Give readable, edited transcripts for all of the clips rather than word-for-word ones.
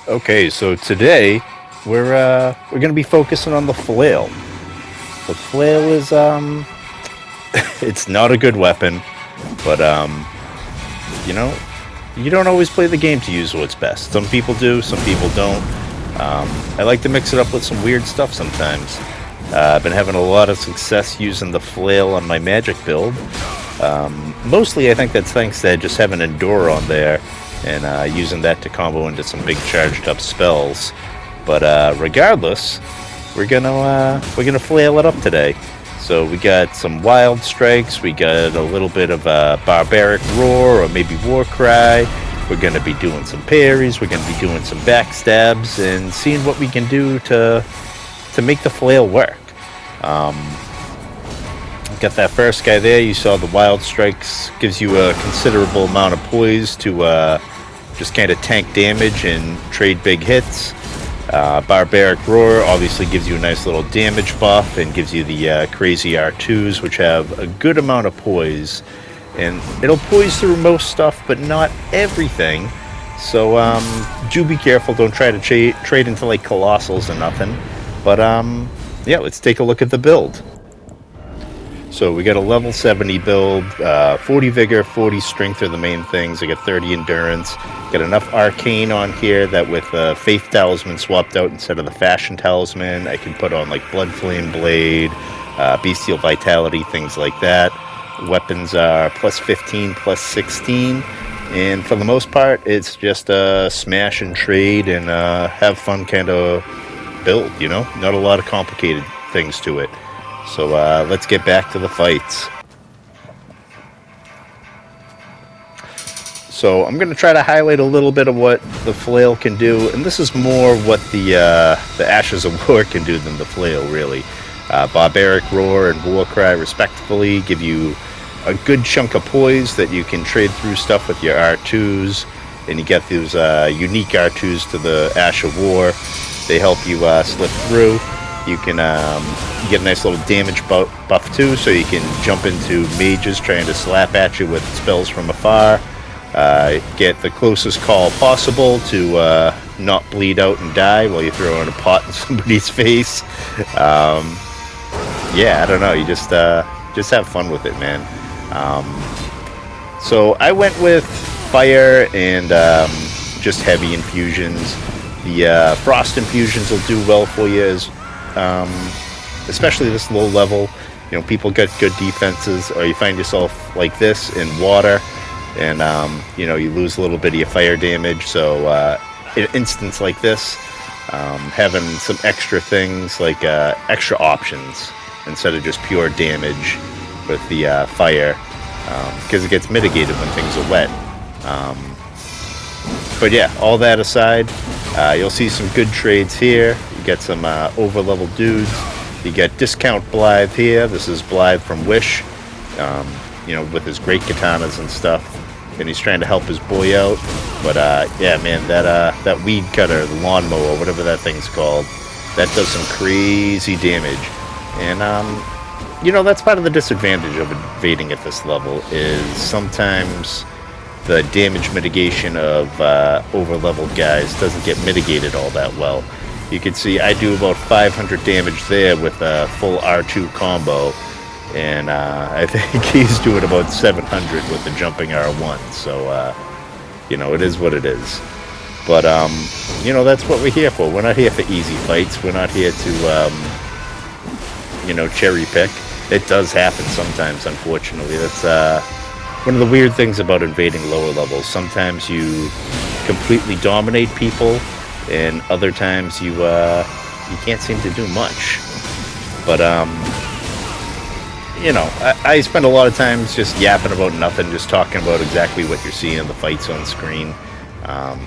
Okay, so today we're gonna be focusing on the flail. The flail is it's not a good weapon, but you know, you don't always play the game to use what's best. Some people do, some people don't. I like to mix it up with some weird stuff sometimes. I've been having a lot of success using the flail on my magic build. Mostly, I think that's thanks to just having Endure on there and using that to combo into some big charged up spells. But regardless, we're gonna flail it up today. So we got some wild strikes. We got a little bit of a barbaric roar or maybe war cry. We're gonna be doing some parries. We're gonna be doing some backstabs and seeing what we can do to make the flail work. Um, Got that first guy there. You saw the wild strikes gives you a considerable amount of poise to just kind of tank damage and trade big hits. Barbaric Roar obviously gives you a nice little damage buff and gives you the crazy R2s, which have a good amount of poise. And it'll poise through most stuff, but not everything. So do be careful. Don't try to trade into like Colossals or nothing. But yeah, let's take a look at the build. So we got a level 70 build, 40 vigor, 40 strength are the main things. I got 30 endurance. Got enough arcane on here that with faith talisman swapped out instead of the fashion talisman, I can put on like blood flame blade, bestial vitality, things like that. Weapons are plus 15, plus 16. And for the most part, it's just a smash and trade and have fun kind of build, you know? Not a lot of complicated things to it. So let's get back to the fights. So I'm going to try to highlight a little bit of what the flail can do, and this is more what the Ashes of War can do than the flail, really. Barbaric Roar and War Cry, respectively, give you a good chunk of poise that you can trade through stuff with your R2s, and you get those unique R2s to the Ash of War. They help you slip through. You can get a nice little damage buff too, so you can jump into mages trying to slap at you with spells from afar. Get the closest call possible to not bleed out and die while you throw in a pot in somebody's face. Yeah, I don't know. You just have fun with it, man. So I went with fire and just heavy infusions. The frost infusions will do well for you, especially this low level. You know, people get good defenses, or you find yourself like this in water, and you know, you lose a little bit of your fire damage. So in an instance like this, having some extra things like extra options instead of just pure damage with the fire, because it gets mitigated when things are wet. But yeah, all that aside, you'll see some good trades here. You get some over-level dudes. You get Discount Blythe here. This is Blythe from Wish, you know, with his great katanas and stuff. And he's trying to help his boy out. But yeah, man, that weed cutter, the lawnmower, whatever that thing's called, that does some crazy damage. And you know, that's part of the disadvantage of invading at this level, is sometimes the damage mitigation of over-leveled guys doesn't get mitigated all that well. You can see I do about 500 damage there with a full R2 combo, and I think he's doing about 700 with the jumping R1. So, you know, it is what it is. But, you know, that's what we're here for. We're not here for easy fights. We're not here to, you know, cherry pick. It does happen sometimes, unfortunately. That's one of the weird things about invading lower levels. Sometimes you completely dominate people, and other times you can't seem to do much. But you know, I spend a lot of times just yapping about nothing, just talking about exactly what you're seeing in the fights on screen.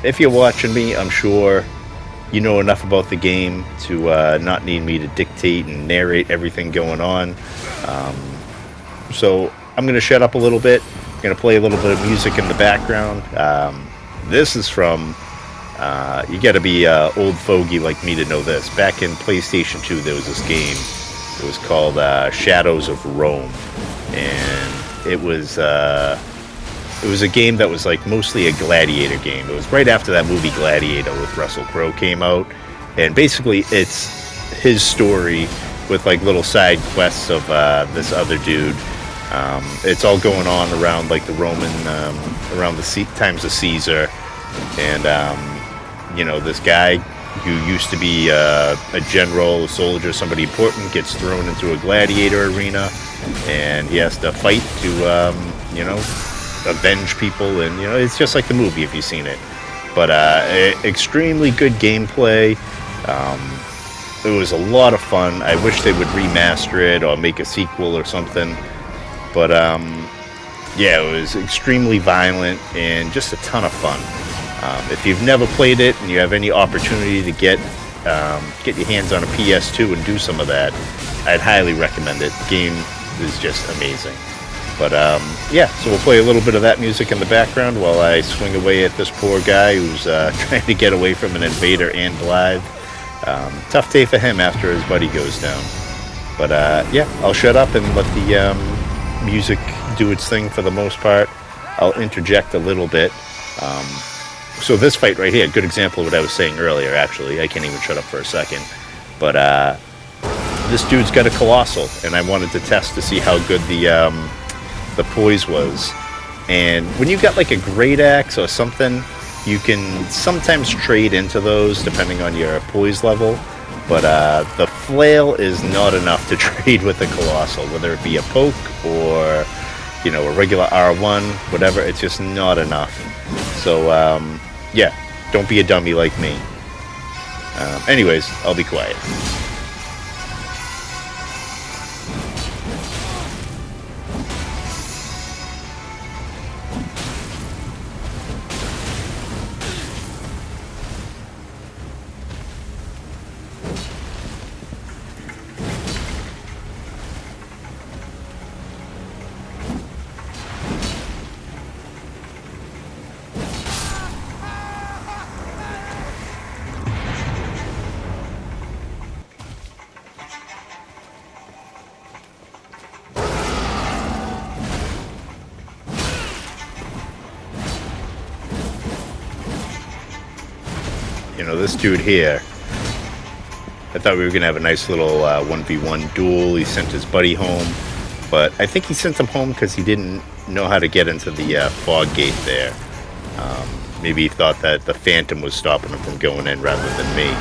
If you're watching me, I'm sure you know enough about the game to not need me to dictate and narrate everything going on. So I'm going to shut up a little bit. I'm going to play a little bit of music in the background. This is from, you got to be old fogey like me to know this. Back in PlayStation 2, there was this game. It was called Shadows of Rome. And it was it was a game that was like mostly a gladiator game. It was right after that movie Gladiator with Russell Crowe came out, and basically it's his story with like little side quests of this other dude. It's all going on around like the Roman, around the times of Caesar, and this guy who used to be a general, a soldier, somebody important, gets thrown into a gladiator arena, and he has to fight to avenge people, and it's just like the movie if you've seen it. But extremely good gameplay. It was a lot of fun. I wish they would remaster it or make a sequel or something. But yeah, it was extremely violent and just a ton of fun. If you've never played it and you have any opportunity to get your hands on a PS2 and do some of that, I'd highly recommend it. The game is just amazing. But yeah, so we'll play a little bit of that music in the background while I swing away at this poor guy who's trying to get away from an invader and Blythe. Tough day for him after his buddy goes down. But yeah, I'll shut up and let the music do its thing for the most part. I'll interject a little bit. So this fight right here, good example of what I was saying earlier, actually. I can't even shut up for a second. But this dude's got a Colossal, and I wanted to test to see how good the poise was. And when you got like a great axe or something, you can sometimes trade into those depending on your poise level. But the Flail is not enough to trade with the Colossal, whether it be a poke or a regular R1, whatever. It's just not enough. So yeah, don't be a dummy like me. Anyways, I'll be quiet. This dude here, I thought we were going to have a nice little 1v1 duel. He sent his buddy home, but I think he sent him home because he didn't know how to get into the fog gate there. Maybe he thought that the Phantom was stopping him from going in rather than me.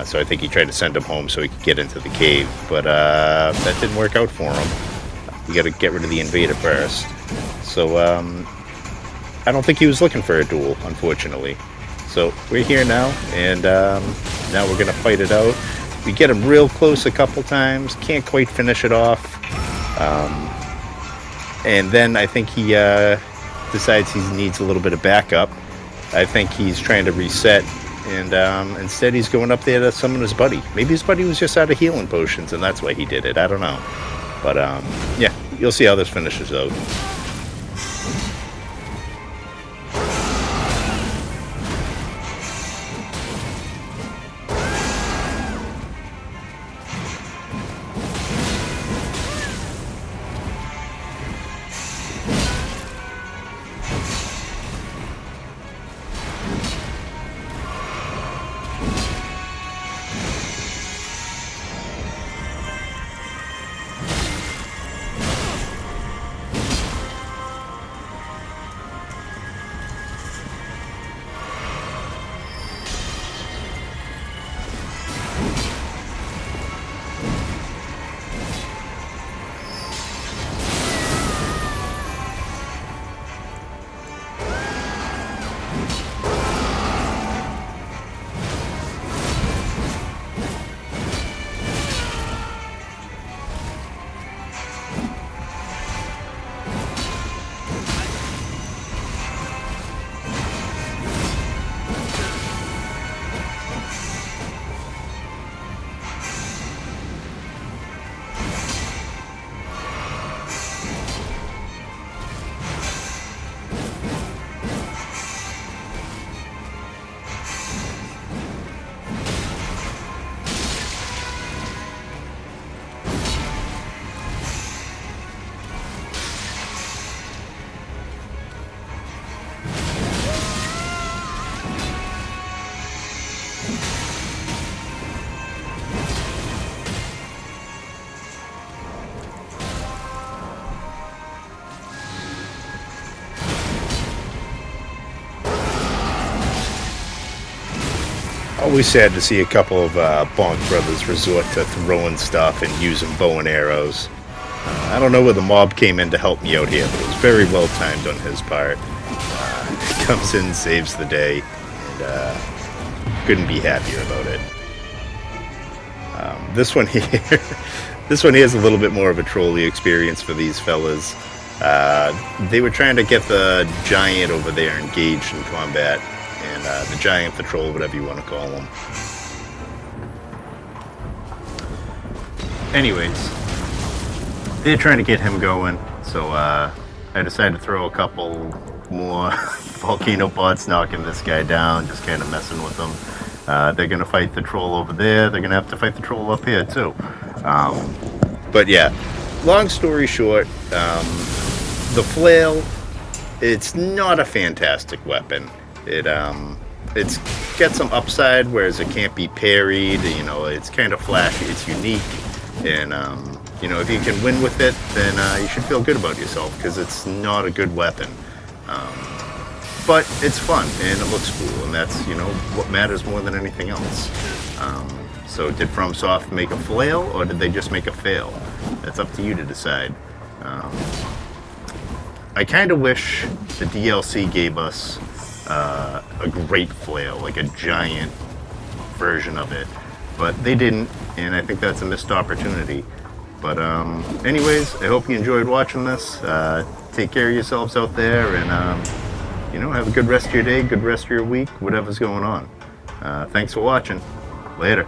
So I think he tried to send him home so he could get into the cave, but that didn't work out for him. You got to get rid of the invader first. So I don't think he was looking for a duel, unfortunately. So we're here now, and now we're going to fight it out. We get him real close a couple times, can't quite finish it off. And then I think he decides he needs a little bit of backup. I think he's trying to reset, and instead he's going up there to summon his buddy. Maybe his buddy was just out of healing potions, and that's why he did it. I don't know. But yeah, you'll see how this finishes out. Always sad to see a couple of Bonk brothers resort to throwing stuff and using bow and arrows. I don't know where the mob came in to help me out here, but it was very well timed on his part. He comes in, saves the day, and couldn't be happier about it. This one here, this one here is a little bit more of a trolley experience for these fellas. They were trying to get the giant over there engaged in combat, and the giant, the troll, whatever you want to call him. Anyways, they're trying to get him going, so I decided to throw a couple more volcano bots knocking this guy down, just kind of messing with him. They're going to fight the troll over there. They're going to have to fight the troll up here, too. But yeah, long story short, the flail, it's not a fantastic weapon. It's got some upside, whereas it can't be parried. You know, it's kind of flashy. It's unique. And, you know, if you can win with it, then you should feel good about yourself, because it's not a good weapon. But it's fun, and it looks cool, and that's, you know, what matters more than anything else. So did FromSoft make a flail, or did they just make a fail? That's up to you to decide. I kind of wish the DLC gave us a great flail, like a giant version of it, but they didn't, and I think that's a missed opportunity. But anyways, I hope you enjoyed watching this. Take care of yourselves out there, and you know, have a good rest of your day, good rest of your week, whatever's going on. Thanks for watching. Later.